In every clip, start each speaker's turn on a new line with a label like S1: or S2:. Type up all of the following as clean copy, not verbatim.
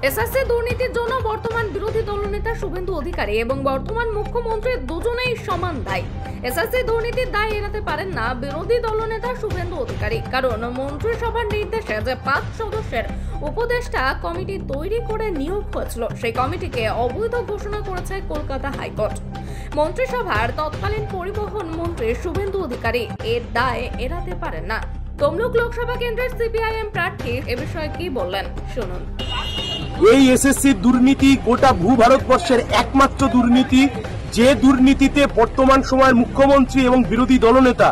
S1: SSC দুর্নীতির জন্য বর্তমান বিরোধী দলনেতা শুভেন্দু অধিকারী এবং বর্তমান মুখ্যমন্ত্রী দুজনেই সমান দায়ী। এসএসসি দুর্নীতির দায় এড়াতে পারেন না বিরোধী দলনেতা শুভেন্দু অধিকারী, কারণ মন্ত্রিসভার নির্দেশে যে 5 সদস্যের উপদেষ্টা কমিটি তৈরি করে নিয়োগ হয়েছিল সেই কমিটিকে অবৈধ ঘোষণা করেছে কলকাতা হাইকোর্ট। মন্ত্রিসভার তৎকালীন পরিবহন মন্ত্রী শুভেন্দু অধিকারী এর দায় এড়াতে পারেন না। তমলুক লোকসভা কেন্দ্রের সিপিআইএম প্রার্থী এ বিষয়ে কি বললেন শুনুন।
S2: এই এসএসসি দুর্নীতি গোটা ভারতবর্ষের একমাত্র দুর্নীতি, যে দুর্নীতিতে বর্তমান সময়ের মুখ্যমন্ত্রী এবং বিরোধী দলনেতা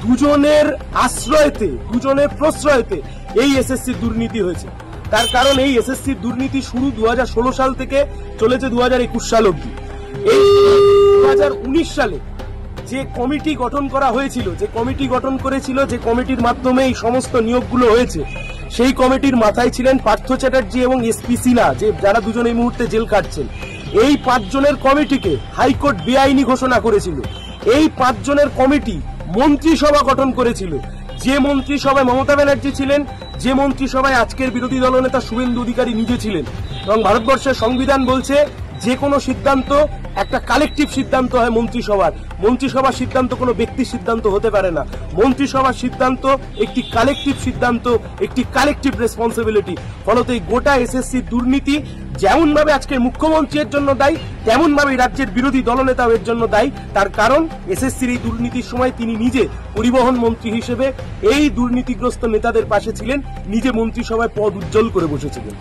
S2: দুজনের আশ্রয়তে, দুজনের প্রশ্রয়তে এই এসএসসি দুর্নীতি হয়েছে। তার কারণ এই এসএসসি দুর্নীতি শুরু 2016 সাল থেকে চলেছে 2021 সাল অবধি। এই 2019 সালে যে কমিটি গঠন করা হয়েছিল, যে কমিটি গঠন করেছিল, যে কমিটির মাধ্যমে এই সমস্ত নিয়োগগুলো হয়েছে, সেই কমিটির মাথায় ছিলেন পার্থ চ্যাটার্জি এবং এসপি সিনহা, যে যারা দুজন এই মুহূর্তে জেল কাটছেন। এই 5 জনের কমিটিকে হাইকোর্ট বেআইনি ঘোষণা করেছিল। এই 5 জনের কমিটি মন্ত্রিসভা গঠন করেছিল। যে মন্ত্রিসভায় মমতা ব্যানার্জি ছিলেন, যে মন্ত্রিসভায় আজকের বিরোধী দলনেতা শুভেন্দু অধিকারী নিজে ছিলেন। এবং ভারতবর্ষের সংবিধান বলছে যে কোনো সিদ্ধান্ত একটা কালেকটিভ সিদ্ধান্ত হয় মন্ত্রিসভার। মন্ত্রিসভার সিদ্ধান্ত কোনো ব্যক্তির সিদ্ধান্ত হতে পারে না। মন্ত্রিসভার সিদ্ধান্ত একটি কালেকটিভ সিদ্ধান্ত, একটি কালেকটিভ রেসপন্সিবিলিটি। ফলত এই গোটা এসএসসি দুর্নীতি যেমন ভাবে আজকের মুখ্যমন্ত্রীর জন্য দায়ী, তেমন ভাবে রাজ্যের বিরোধী দলনেতাও এর জন্য দায়ী। তার কারণ এসএসসির এই দুর্নীতির সময় তিনি নিজে পরিবহন মন্ত্রী হিসেবে এই দুর্নীতিগ্রস্ত নেতাদের পাশে ছিলেন, নিজে মন্ত্রিসভায় পদ উজ্জ্বল করে বসেছিলেন।